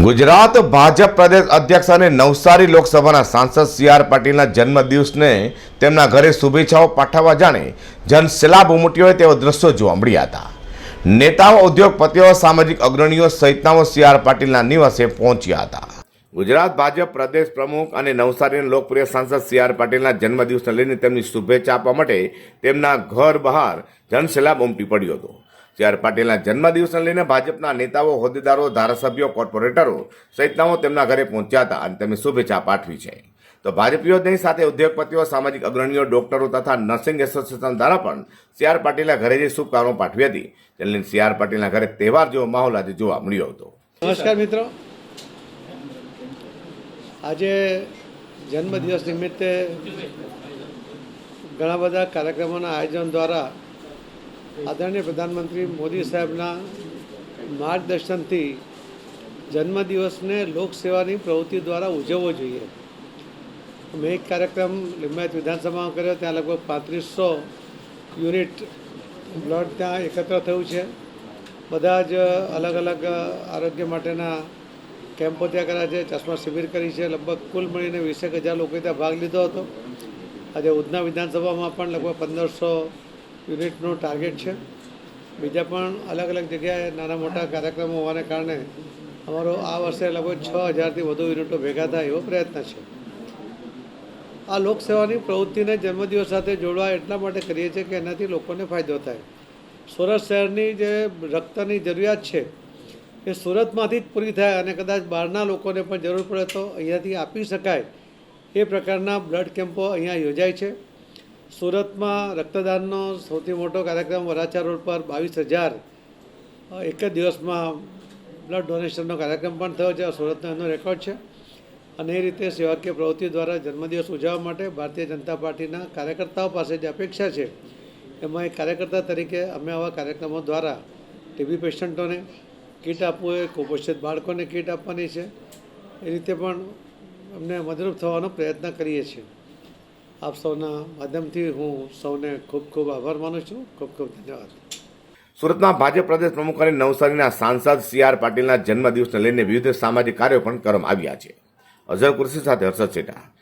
ગુજરાત ભાજપ પ્રદેશ અધ્યક્ષ અને નવસારી લોકસભાના સાંસદ સી.આર. પાટીલના જન્મદિવસને તેમના ઘરે શુભેચ્છાઓ પાઠવવા જાણે જનસેલાબ ઉમટ્યો હોય તેવા દ્રશ્યો જોવા મળ્યા હતા. નેતાઓ, ઉદ્યોગપતિઓ, સામાજિક અગ્રણીઓ સહિતનાઓ સી.આર. પાટીલના નિવાસે પહોંચ્યા હતા. ગુજરાત ભાજપ પ્રદેશ પ્રમુખ અને નવસારીના લોકપ્રિય સાંસદ સી.આર. પાટીલના જન્મદિવસને લઈને તેમની શુભેચ્છા આપવા માટે તેમના ઘર બહાર જનસેલાબ ઉમટી પડ્યો હતો. સી.આર. પાટીલના જન્મદિવસને લઈને ભાજપના નેતાઓ, હોદ્દેદારો, ધારાસભ્યો, કોર્પોરેટરો સહિતનાઓ તેમના ઘરે પહોંચ્યા હતા અને તેમને શુભેચ્છા પાઠવી છે. તો ભાજપીઓની સાથે ઉદ્યોગપતિઓ, સામાજિક અગ્રણીઓ, ડોક્ટરો તથા નર્સિંગ એસોસિએશન દ્વારા પણ સી.આર. પાટીલના ઘરે જઈ શુભકામનાઓ પાઠવી હતી. તેને લઈને સી.આર. પાટીલના ઘરે તહેવાર જેવો માહોલ આજે જોવા મળ્યો હતો. નમસ્કાર મિત્રો, આજે જન્મદિવસ નિમિત્તે ઘણા બધા કાર્યક્રમોના આયોજન દ્વારા આદરણીય પ્રધાનમંત્રી મોદી સાહેબના માર્ગદર્શનથી જન્મદિવસને લોકસેવાની પ્રવૃત્તિ દ્વારા ઉજવવો જોઈએ. મેં એક કાર્યક્રમ લિંબાયત વિધાનસભામાં કર્યો, ત્યાં લગભગ 3500 યુનિટ બ્લડ ત્યાં એકત્ર થયું છે. બધા જ અલગ અલગ આરોગ્ય માટેના કેમ્પો ત્યાં કર્યા છે, ચશ્મા શિબિર કરી છે. લગભગ કુલ મળીને 20,000 લોકોએ ત્યાં ભાગ લીધો હતો. આજે ઉધના વિધાનસભામાં પણ લગભગ 1500 યુનિટનું ટાર્ગેટ છે. બીજા પણ અલગ અલગ જગ્યાએ નાના મોટા કાર્યક્રમો હોવાને કારણે અમારો આ વર્ષે લગભગ 6,000થી વધુ યુનિટો ભેગા થાય એવો પ્રયત્ન છે. આ લોકસેવાની પ્રવૃત્તિને જન્મદિવસ સાથે જોડવા એટલા માટે કરીએ છીએ કે એનાથી લોકોને ફાયદો થાય. સુરત શહેરની જે રક્તની જરૂરિયાત છે એ સુરતમાંથી જ પૂરી થાય અને કદાચ બહારના લોકોને પણ જરૂર પડે તો અહીંયાથી આપી શકાય એ પ્રકારના બ્લડ કેમ્પો અહીંયા યોજાય છે. સુરતમાં રક્તદાનનો સૌથી મોટો કાર્યક્રમ વરાછા રોડ પર 22,000 એક જ દિવસમાં બ્લડ ડોનેશનનો કાર્યક્રમ પણ થયો છે. સુરતનો એનો રેકોર્ડ છે. અને એ રીતે સેવાકીય પ્રવૃત્તિ દ્વારા જન્મદિવસ ઉજવવા માટે ભારતીય જનતા પાર્ટીના કાર્યકર્તાઓ પાસે જે અપેક્ષા છે એમાં એક કાર્યકર્તા તરીકે અમે આવા કાર્યક્રમો દ્વારા ટીબી પેશન્ટોને કીટ આપવું હોય, કુપોષિત બાળકોને કીટ આપવાની છે, એ રીતે પણ અમને મદદરૂપ થવાનો પ્રયત્ન કરીએ છીએ. આપ સૌના માધ્યમથી હું સૌને ખૂબ ખૂબ આભાર માનું છું. ખૂબ ખૂબ ધન્યવાદ. સુરતમાં ભાજપ પ્રદેશ પ્રમુખ અને નવસારીના સાંસદ સી.આર. પાટીલના જન્મદિવસને લઈને વિવિધ સામાજિક કાર્યો પણ કરવામાં આવ્યા છે. અઝર કુર્સી સાથે હર્ષદ સેઠા.